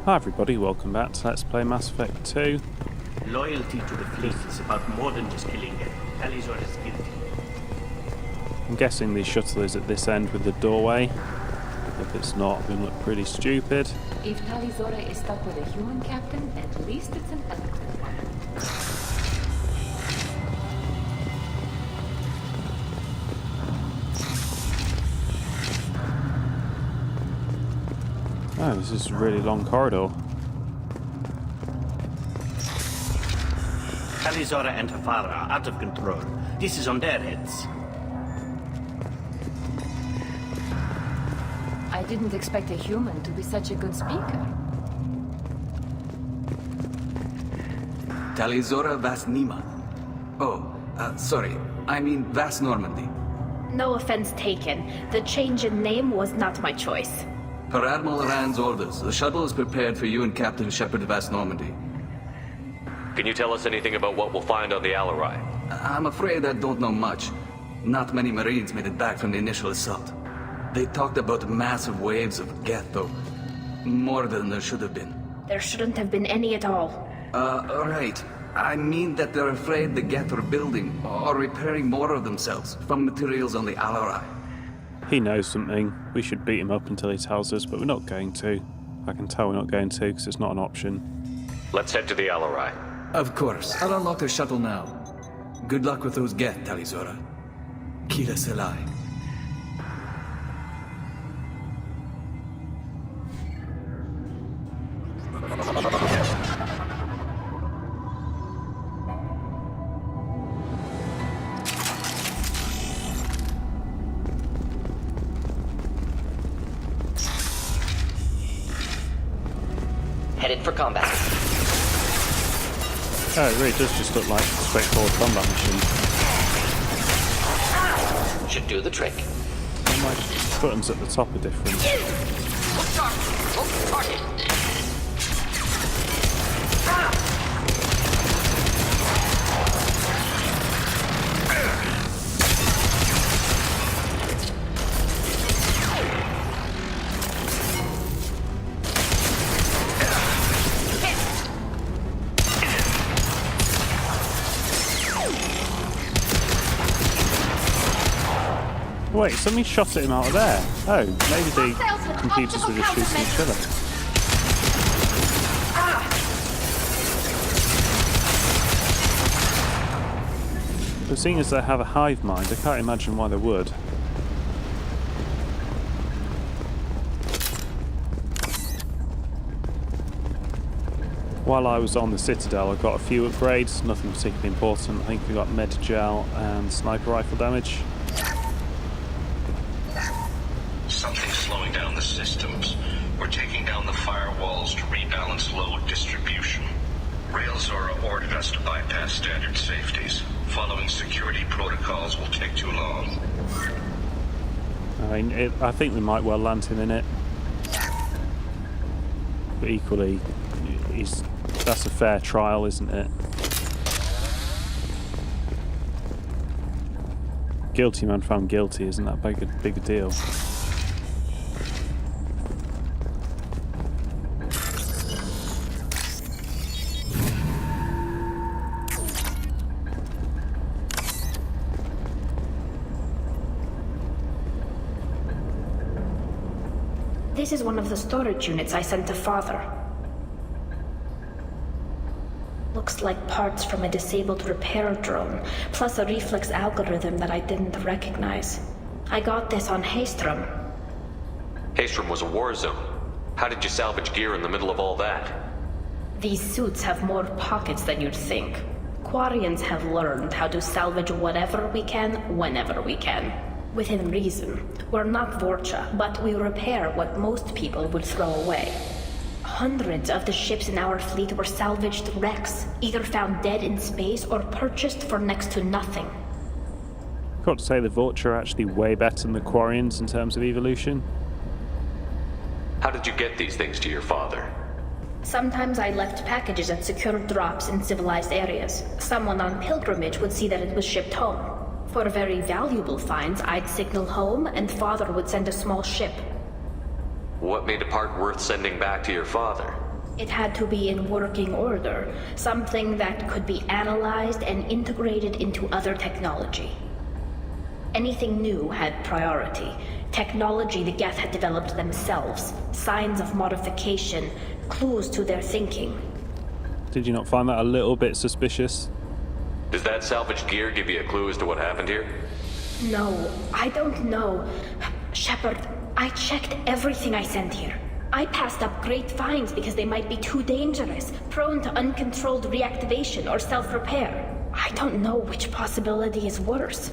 Hi everybody, welcome back to Let's Play Mass Effect 2. Loyalty to the fleet is about more than just killing them. Talizor is guilty. I'm guessing the shuttle is at this end with the doorway. If it's not, it's going to look pretty stupid. If Talizora is stuck with a human captain, at least it's an eloquent one. Oh, this is a really long corridor. Talizora and her father are out of control. This is on their heads. I didn't expect a human to be such a good speaker. Talizora Vas Nima. Oh, sorry. I mean Vas Normandy. No offense taken. The change in name was not my choice. Per Admiral Rand's orders, the shuttle is prepared for you and Captain Shepard Vas Normandy. Can you tell us anything about what we'll find on the Alarai? I'm afraid I don't know much. Not many Marines made it back from the initial assault. They talked about massive waves of Geth, though. More than there should have been. There shouldn't have been any at all. Right. I mean that they're afraid the Geth are building or repairing more of themselves from materials on the Alarai. He knows something. We should beat him up until he tells us, but we're not going to. I can tell we're not going to because it's not an option. Let's head to the Alarai. Of course. I'll unlock the shuttle now. Good luck with those Geth, Talizora. Kira Selai. Headed for combat. Oh, it really does just look like a straightforward combat mission. Should do the trick. And my buttons at the top are different. Target. Wait, somebody shot at him out of there. Oh, maybe the computers were just shooting each other. But seeing as they have a hive mind, I can't imagine why they would. While I was on the Citadel, I got a few upgrades, nothing particularly important. I think we got med gel and sniper rifle damage. Something's slowing down the systems. We're taking down the firewalls to rebalance load distribution. Railzora ordered us to bypass standard safeties. Following security protocols will take too long. I mean, I think we might well land him in it. But equally, that's a fair trial, isn't it? Guilty man found guilty, isn't that big a deal? This is one of the storage units I sent to Father. Looks like parts from a disabled repair drone, plus a reflex algorithm that I didn't recognize. I got this on Haystrom. Haystrom was a war zone. How did you salvage gear in the middle of all that? These suits have more pockets than you'd think. Quarians have learned how to salvage whatever we can, whenever we can. Within reason. We're not Vorcha, but we repair what most people would throw away. Hundreds of the ships in our fleet were salvaged wrecks, either found dead in space or purchased for next to nothing. Got to say the Vorcha are actually way better than the Quarians in terms of evolution. How did you get these things to your father? Sometimes I left packages at secure drops in civilized areas. Someone on pilgrimage would see that it was shipped home. For very valuable finds, I'd signal home, and Father would send a small ship. What made a part worth sending back to your father? It had to be in working order, something that could be analyzed and integrated into other technology. Anything new had priority. Technology the Geth had developed themselves, signs of modification, clues to their thinking. Did you not find that a little bit suspicious? Does that salvaged gear give you a clue as to what happened here? No, I don't know. Shepard, I checked everything I sent here. I passed up great finds because they might be too dangerous, prone to uncontrolled reactivation or self-repair. I don't know which possibility is worse.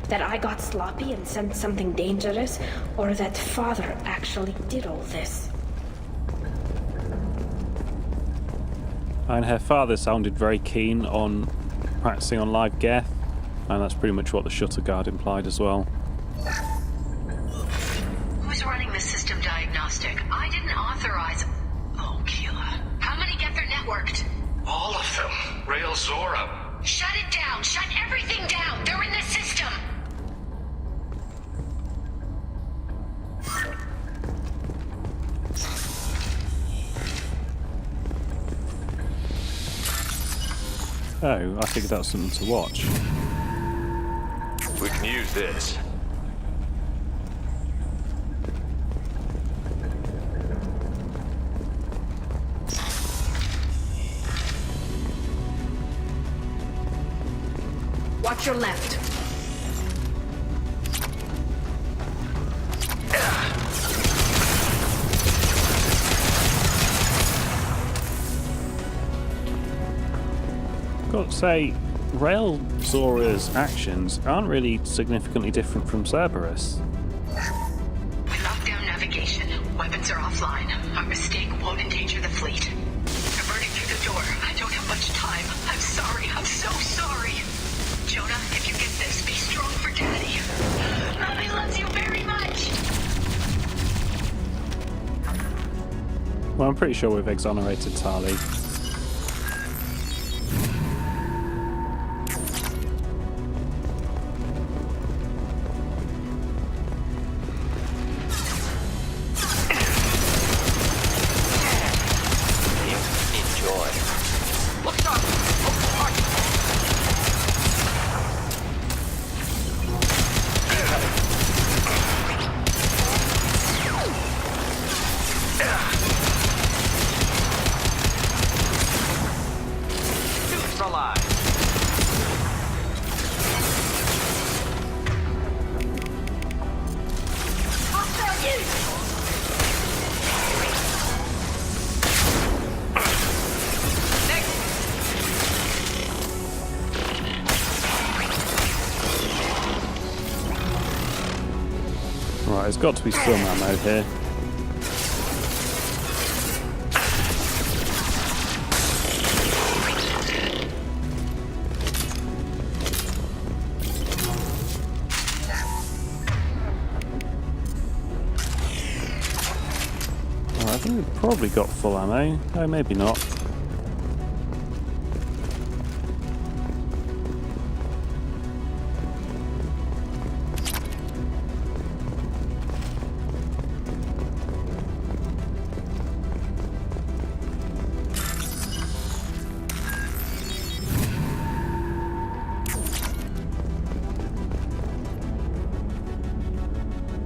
That I got sloppy and sent something dangerous, or that Father actually did all this. And her father sounded very keen on practicing on live Geth, and that's pretty much what the shutter guard implied as well. Who's running the system diagnostic? I didn't authorize... Oh, Keela. How many Geth are networked? All of them. Rail Zora. Shut it down! Shut everything down! They're in the system! Oh, I figured that was something to watch. We can use this. Watch your left. Got to say, Rail Zora's actions aren't really significantly different from Cerberus. We locked down navigation. Weapons are offline. Our mistake won't endanger the fleet. They're burning through the door. I don't have much time. I'm sorry. I'm so sorry. Jonah, if you get this, be strong for Daddy. Mommy loves you very much. Well, I'm pretty sure we've exonerated Tali. Right, there's got to be some ammo here. I think we've probably got full ammo. Oh, maybe not.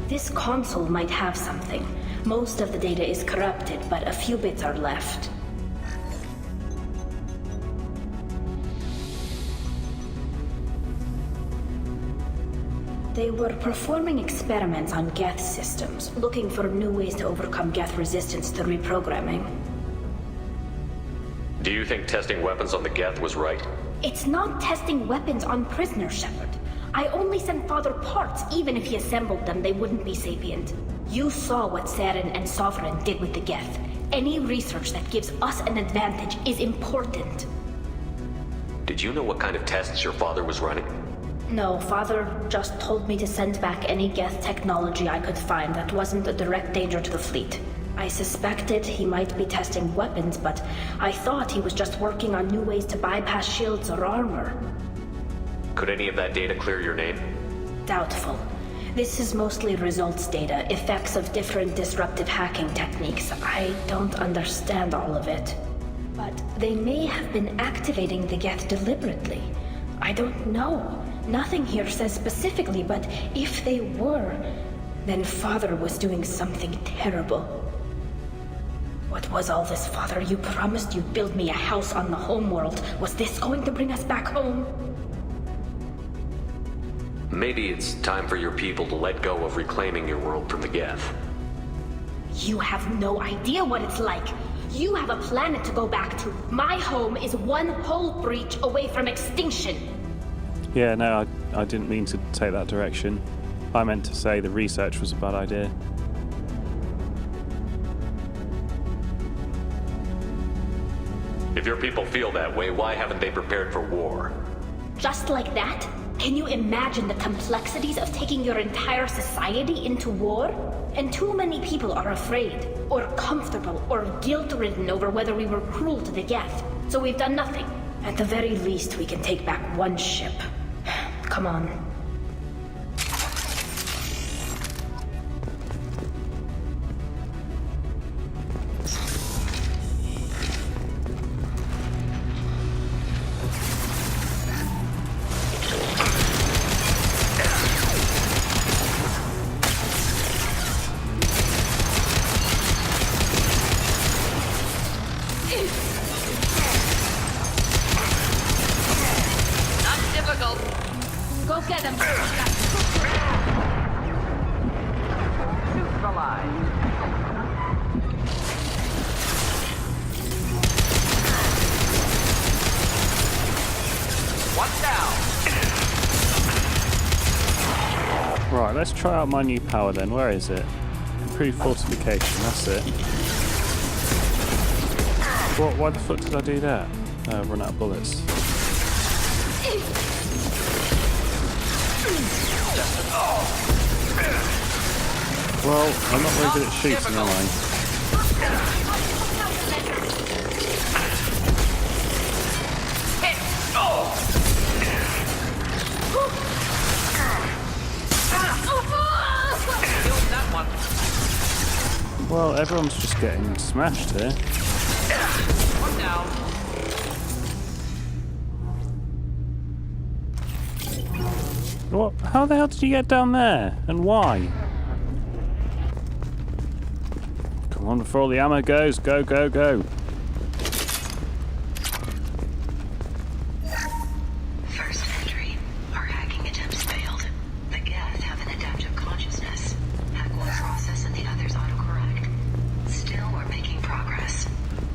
This console might have something. Most of the data is corrupted, but a few bits are left. They were performing experiments on Geth systems, looking for new ways to overcome Geth resistance to reprogramming. Do you think testing weapons on the Geth was right? It's not testing weapons on prisoners, Shepard. I only sent Father parts. Even if he assembled them, they wouldn't be sapient. You saw what Saren and Sovereign did with the Geth. Any research that gives us an advantage is important. Did you know what kind of tests your father was running? No, Father just told me to send back any Geth technology I could find that wasn't a direct danger to the fleet. I suspected he might be testing weapons, but I thought he was just working on new ways to bypass shields or armor. Could any of that data clear your name? Doubtful. This is mostly results data, effects of different disruptive hacking techniques. I don't understand all of it. But they may have been activating the Geth deliberately. I don't know. Nothing here says specifically, but if they were, then Father was doing something terrible. What was all this, Father? You promised you'd build me a house on the homeworld. Was this going to bring us back home? Maybe it's time for your people to let go of reclaiming your world from the Geth. You have no idea what it's like. You have a planet to go back to. My home is one hull breach away from extinction. Yeah, no, I didn't mean to take that direction. I meant to say the research was a bad idea. If your people feel that way, why haven't they prepared for war? Just like that? Can you imagine the complexities of taking your entire society into war? And too many people are afraid, or comfortable, or guilt-ridden over whether we were cruel to the Geth. So we've done nothing. At the very least, we can take back one ship. Come on. Go get him! Right, let's try out my new power then. Where is it? Improved fortification, that's it. What? Why the fuck did I do that? Run out of bullets. Well, I'm not very good at shooting, am I? Well, everyone's just getting smashed here. One down. What? How the hell did you get down there? And why? Come on, before all the ammo goes. Go, go, go. First entry. Our hacking attempts failed. The Geth have an adaptive consciousness. Hack one process and the others autocorrect. Still, we're making progress.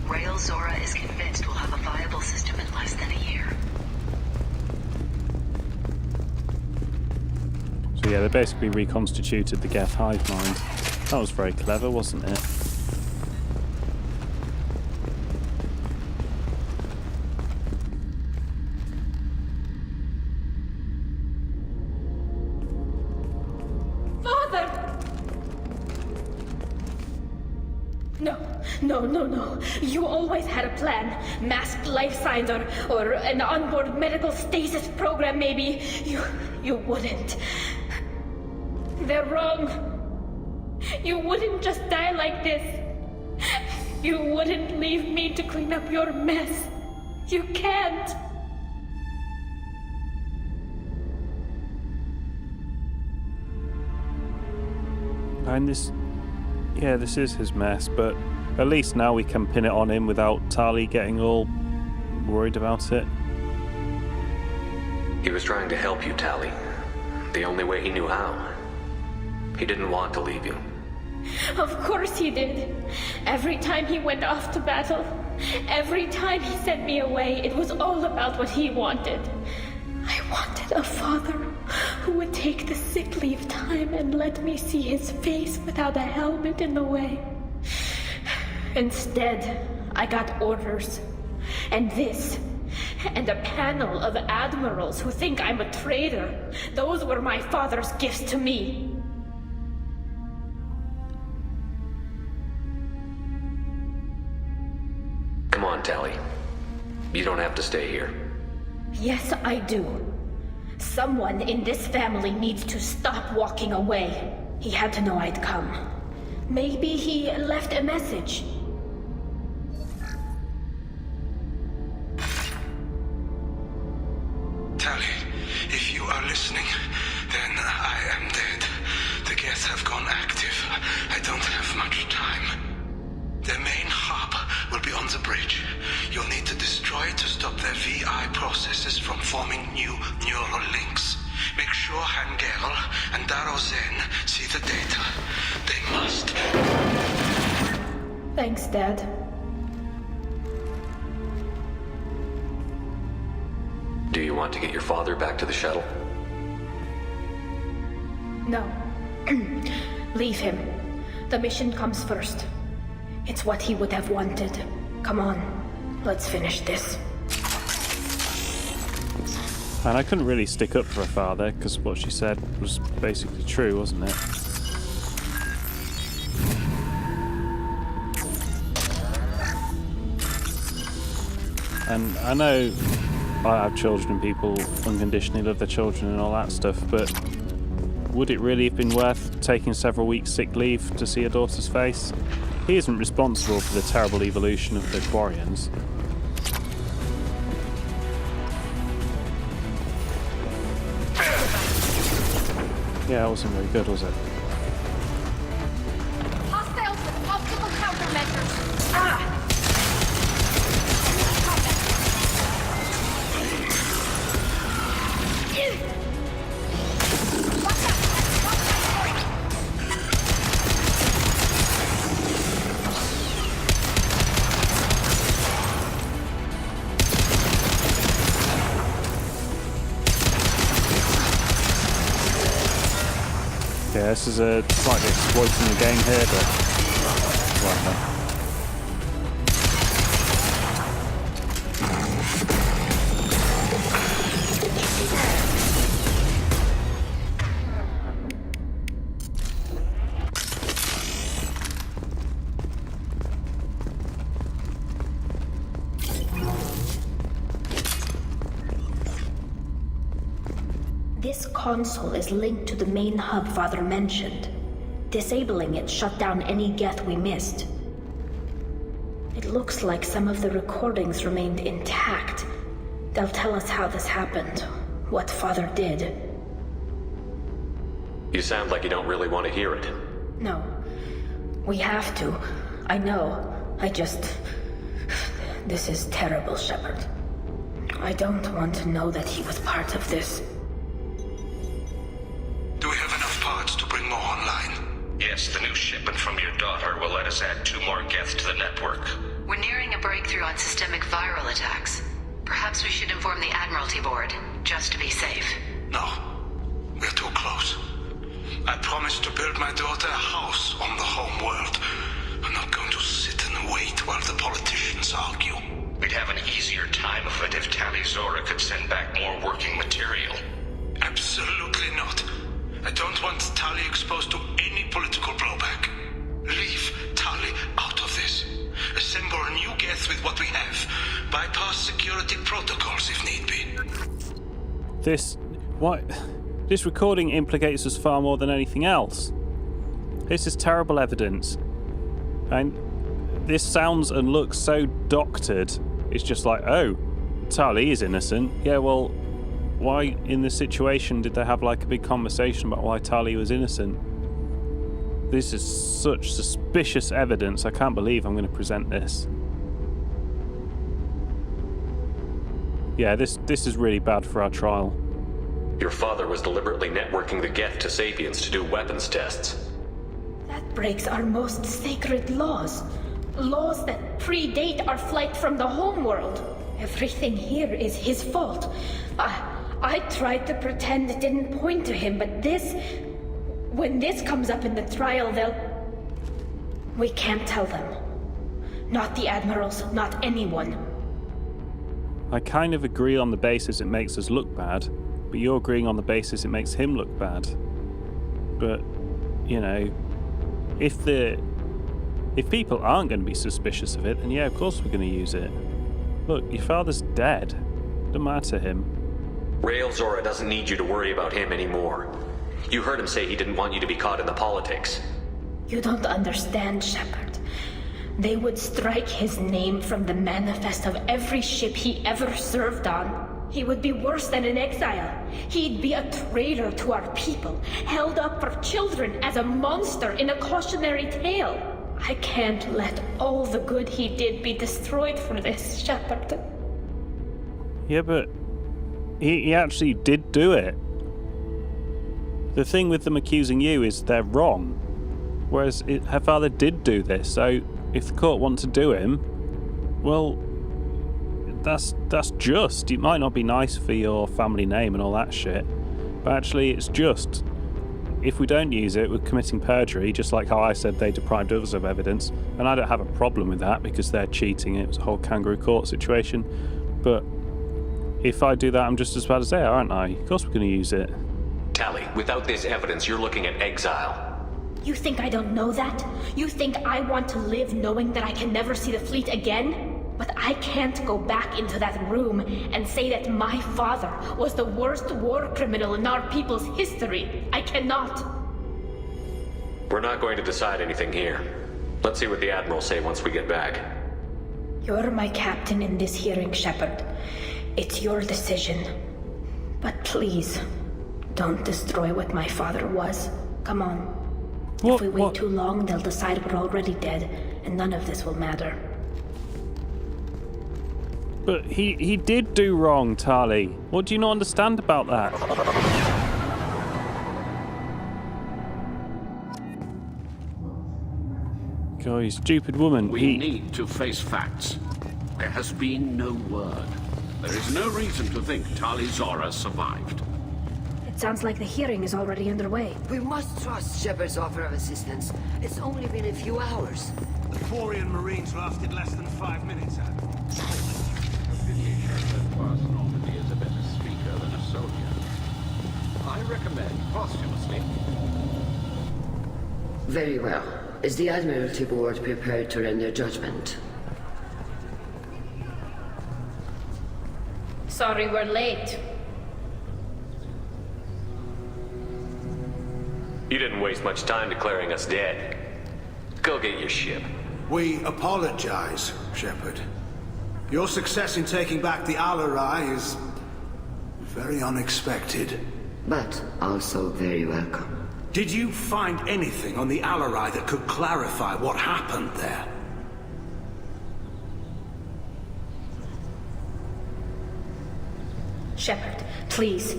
Rail Zora is convinced we'll have a viable system in less than a year. So yeah, they basically reconstituted the Geth hive mind. That was very clever, wasn't it? No. You always had a plan. Masked life signs or an onboard medical stasis program maybe. You wouldn't. They're wrong. You wouldn't just die like this. You wouldn't leave me to clean up your mess. You can't. And this is his mess, but at least now we can pin it on him without Tali getting all worried about it. He was trying to help you, Tali. The only way he knew how. He didn't want to leave you. Of course he did. Every time he went off to battle, every time he sent me away, it was all about what he wanted. I wanted a father who would take the sick leave time and let me see his face without a helmet in the way. Instead, I got orders. And this. And a panel of admirals who think I'm a traitor. Those were my father's gifts to me. Come on, Tali. You don't have to stay here. Yes, I do. Someone in this family needs to stop walking away. He had to know I'd come. Maybe he left a message. Tali, if you are listening, then I am dead. The Geth have gone active. I don't have much time. Their main hub will be on the bridge. You'll need to destroy it to stop their VI processes from forming new neural links. Make sure Hangerl and Daro Zen see the data. They must. Thanks, Dad. Do you want to get your father back to the shuttle? No. Leave him. The mission comes first. It's what he would have wanted. Come on, let's finish this. And I couldn't really stick up for her father, because what she said was basically true, wasn't it? And I know I have children and people unconditionally love their children and all that stuff, but would it really have been worth taking several weeks sick leave to see a daughter's face? He isn't responsible for the terrible evolution of the Quarians. Yeah, that wasn't very good, was it? Hostiles with optical countermeasures. Ah! Yeah, this is a slightly exploiting the game here, but whatever. This console is linked to the main hub Father mentioned. Disabling it shut down any Geth we missed. It looks like some of the recordings remained intact. They'll tell us how this happened, what Father did. You sound like you don't really want to hear it. No. We have to. I know. This is terrible, Shepard. I don't want to know that he was part of this. Do we have enough parts to bring more online? Yes, the new shipment from your daughter will let us add 2 more Geth to the network. We're nearing a breakthrough on systemic viral attacks. Perhaps we should inform the Admiralty Board, just to be safe. No, we're too close. I promised to build my daughter a house on the home world. I'm not going to sit and wait while the politicians argue. We'd have an easier time of it if Tali Zora could send back more working material. Absolutely not. I don't want Tali exposed to any political blowback. Leave Tali out of this. Assemble a new Geth with what we have. Bypass security protocols if need be. This recording implicates us far more than anything else. This is terrible evidence. And this sounds and looks so doctored. It's just like, oh, Tali is innocent. Yeah, well, why in this situation did they have like a big conversation about why Tali was innocent? This is such suspicious evidence. I can't believe I'm going to present this. Yeah, this is really bad for our trial. Your father was deliberately networking the Geth to Sapiens to do weapons tests. That breaks our most sacred laws. Laws that predate our flight from the homeworld. Everything here is his fault. I tried to pretend it didn't point to him, but when this comes up in the trial, we can't tell them. Not the admirals, not anyone. I kind of agree on the basis it makes us look bad, but you're agreeing on the basis it makes him look bad. But, you know, if people aren't going to be suspicious of it, then yeah, of course we're going to use it. Look, your father's dead. Doesn't matter to him. Rail Zora doesn't need you to worry about him anymore. You heard him say he didn't want you to be caught in the politics. You don't understand, Shepard. They would strike his name from the manifest of every ship he ever served on. He would be worse than an exile. He'd be a traitor to our people, held up for children as a monster in a cautionary tale. I can't let all the good he did be destroyed for this, Shepard. Yeah, but he actually did do it. The thing with them accusing you is they're wrong. Whereas her father did do this, so if the court want to do him, well, that's just. It might not be nice for your family name and all that shit, but actually it's just. If we don't use it, we're committing perjury, just like how I said they deprived us of evidence, and I don't have a problem with that because they're cheating. It was a whole kangaroo court situation, but if I do that, I'm just as bad as they are, aren't I? Of course we're going to use it. Tally, without this evidence, you're looking at exile. You think I don't know that? You think I want to live knowing that I can never see the fleet again? But I can't go back into that room and say that my father was the worst war criminal in our people's history. I cannot. We're not going to decide anything here. Let's see what the Admiral say once we get back. You're my captain in this hearing, Shepard. It's your decision. But please, don't destroy what my father was. Come on. If we wait too long, they'll decide we're already dead, and none of this will matter. But he did do wrong, Tali. What do you not understand about that? God, you stupid woman. We need to face facts. There has been no word. There is no reason to think Tali Zora survived. It sounds like the hearing is already underway. We must trust Shepard's offer of assistance. It's only been a few hours. The Quarian Marines lasted less than 5 minutes, Admiral. Normandy is a better speaker than a soldier. I recommend posthumously. Very well. Is the Admiralty Board prepared to render judgment? Sorry we're late. You didn't waste much time declaring us dead. Go get your ship. We apologize, Shepard. Your success in taking back the Al-Arai is very unexpected. But also very welcome. Did you find anything on the Al-Arai that could clarify what happened there? Shepard, please.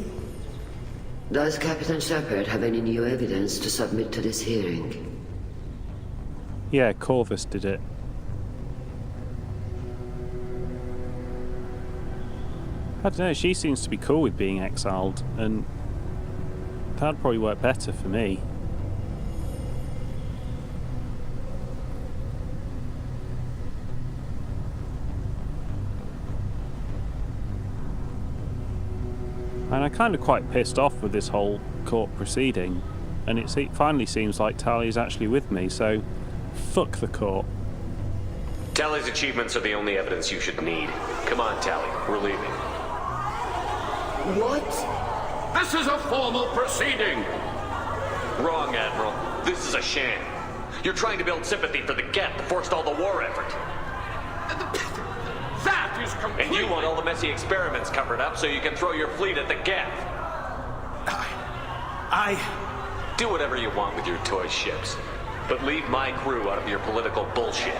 Does Captain Shepard have any new evidence to submit to this hearing? Yeah, Corvus did it. I don't know, she seems to be cool with being exiled, and that'd probably work better for me. And I'm kind of quite pissed off with this whole court proceeding, and it finally seems like Tali's actually with me, so fuck the court. Tally's achievements are the only evidence you should need. Come on, Tally, we're leaving. What? This is a formal proceeding! Wrong, Admiral. This is a sham. You're trying to build sympathy for the Geth to forestall the war effort. That is completely... And you want all the messy experiments covered up so you can throw your fleet at the Geth. Do whatever you want with your toy ships, but leave my crew out of your political bullshit.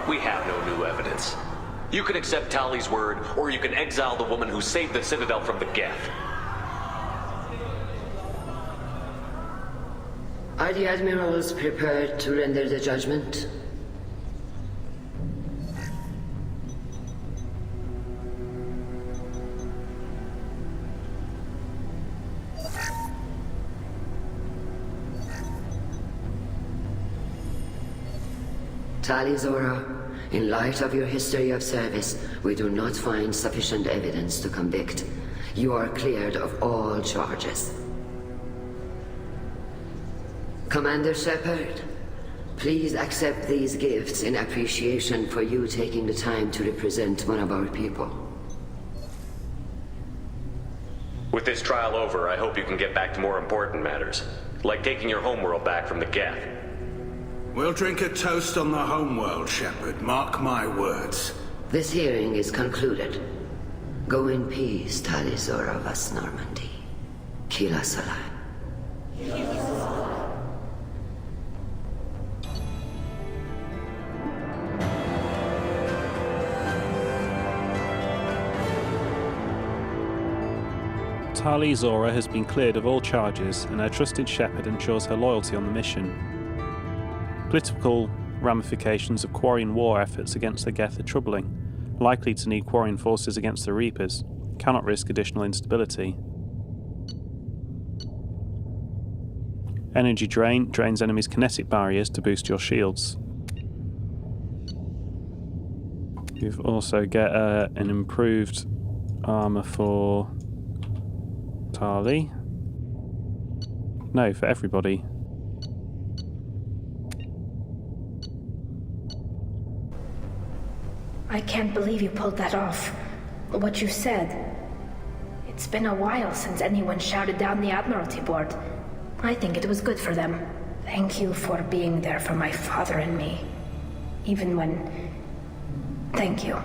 We have no new evidence. You can accept Tali's word, or you can exile the woman who saved the Citadel from the Geth. Are the Admirals prepared to render the judgment? Tali Zora, in light of your history of service, we do not find sufficient evidence to convict. You are cleared of all charges. Commander Shepard, please accept these gifts in appreciation for you taking the time to represent one of our people. this trial over, I hope you can get back to more important matters, like taking your homeworld back from the Geth. We'll drink a toast on the homeworld, Shepard. Mark my words. This hearing is concluded. Go in peace, Talizora Vas Normandy. Kila Salah. Tali Zora has been cleared of all charges, and her trusted Shepard ensures her loyalty on the mission. Political ramifications of Quarian war efforts against the Geth are troubling, likely to need Quarian forces against the Reapers, cannot risk additional instability. Energy drain drains enemies' kinetic barriers to boost your shields. You also get an improved armor for Tali. No, for everybody. I can't believe you pulled that off. What you said. It's been a while since anyone shouted down the Admiralty Board. I think it was good for them. Thank you for being there for my father and me. Even when... Thank you.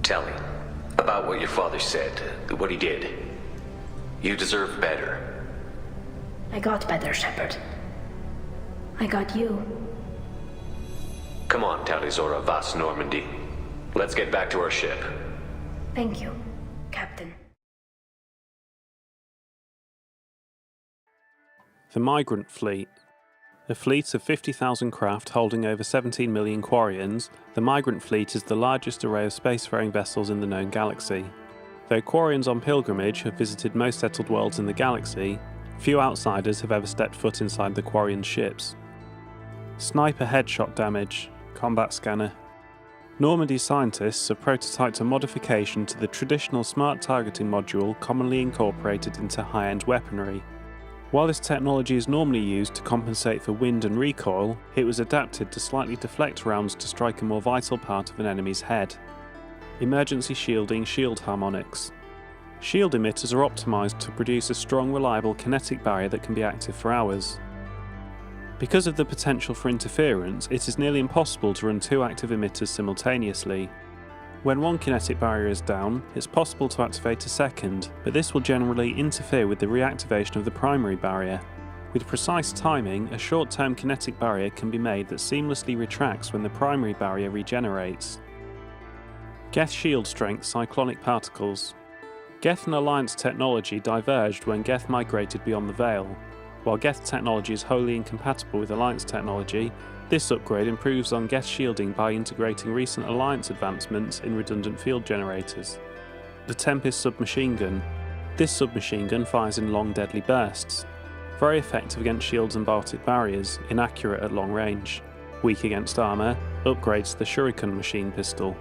Tell me about what your father said, what he did. You deserve better. I got better, Shepard. I got you. Come on, Talizora Vas Normandy. Let's get back to our ship. Thank you, Captain. The Migrant Fleet. A fleet of 50,000 craft holding over 17 million Quarians, the Migrant Fleet is the largest array of spacefaring vessels in the known galaxy. Though Quarians on pilgrimage have visited most settled worlds in the galaxy, few outsiders have ever stepped foot inside the Quarian ships. Sniper headshot damage. Combat scanner. Normandy scientists have prototyped a modification to the traditional smart targeting module commonly incorporated into high-end weaponry. While this technology is normally used to compensate for wind and recoil, it was adapted to slightly deflect rounds to strike a more vital part of an enemy's head. Emergency shielding shield harmonics. Shield emitters are optimized to produce a strong, reliable kinetic barrier that can be active for hours. Because of the potential for interference, it is nearly impossible to run two active emitters simultaneously. When one kinetic barrier is down, it's possible to activate a second, but this will generally interfere with the reactivation of the primary barrier. With precise timing, a short-term kinetic barrier can be made that seamlessly retracts when the primary barrier regenerates. Geth shield strength cyclonic particles. Geth and Alliance technology diverged when Geth migrated beyond the Veil. While Geth technology is wholly incompatible with Alliance technology, this upgrade improves on Geth shielding by integrating recent Alliance advancements in redundant field generators. The Tempest submachine gun. This submachine gun fires in long deadly bursts. Very effective against shields and Baltic barriers, inaccurate at long range. Weak against armour, upgrades to the Shuriken machine pistol.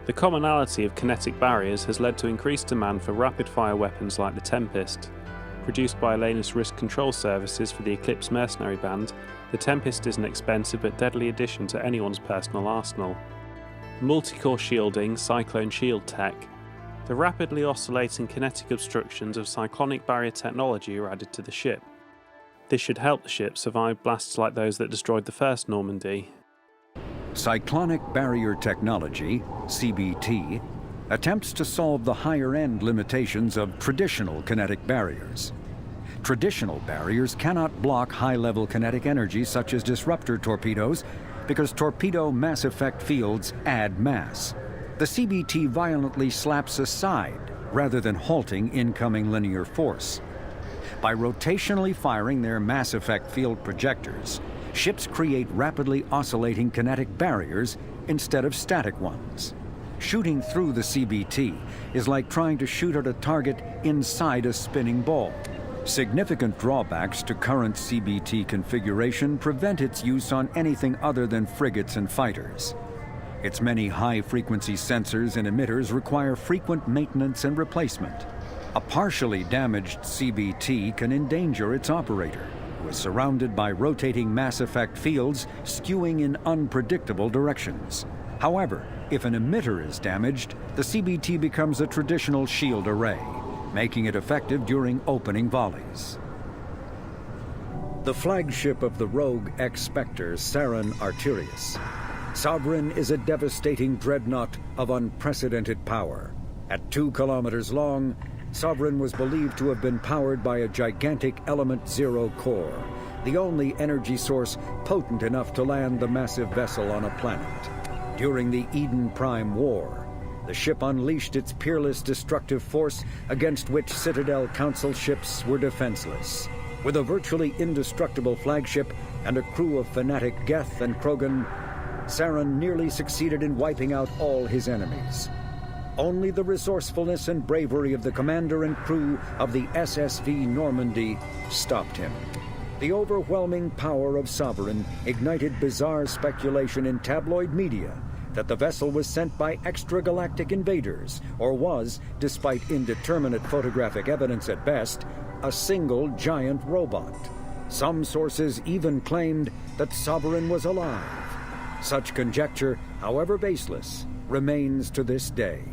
The commonality of kinetic barriers has led to increased demand for rapid-fire weapons like the Tempest. Produced by Elena's Risk Control Services for the Eclipse Mercenary Band, the Tempest is an expensive but deadly addition to anyone's personal arsenal. Multi-core shielding, Cyclone Shield Tech. The rapidly oscillating kinetic obstructions of cyclonic barrier technology are added to the ship. This should help the ship survive blasts like those that destroyed the first Normandy. Cyclonic Barrier Technology, CBT, attempts to solve the higher-end limitations of traditional kinetic barriers. Traditional barriers cannot block high-level kinetic energy such as disruptor torpedoes because torpedo mass effect fields add mass. The CBT violently slaps aside rather than halting incoming linear force. By rotationally firing their mass effect field projectors, ships create rapidly oscillating kinetic barriers instead of static ones. Shooting through the CBT is like trying to shoot at a target inside a spinning ball. Significant drawbacks to current CBT configuration prevent its use on anything other than frigates and fighters. Its many high-frequency sensors and emitters require frequent maintenance and replacement. A partially damaged CBT can endanger its operator, who is surrounded by rotating mass effect fields skewing in unpredictable directions. However, if an emitter is damaged, the CBT becomes a traditional shield array, making it effective during opening volleys. The flagship of the rogue X-Spectre, Saren Arterius, Sovereign is a devastating dreadnought of unprecedented power. At 2 kilometers long, Sovereign was believed to have been powered by a gigantic Element Zero core, the only energy source potent enough to land the massive vessel on a planet. During the Eden Prime War, the ship unleashed its peerless destructive force against which Citadel Council ships were defenseless. With a virtually indestructible flagship and a crew of fanatic Geth and Krogan, Saren nearly succeeded in wiping out all his enemies. Only the resourcefulness and bravery of the commander and crew of the SSV Normandy stopped him. The overwhelming power of Sovereign ignited bizarre speculation in tabloid media that the vessel was sent by extragalactic invaders, or was, despite indeterminate photographic evidence at best, a single giant robot. Some sources even claimed that Sovereign was alive. Such conjecture, however baseless, remains to this day.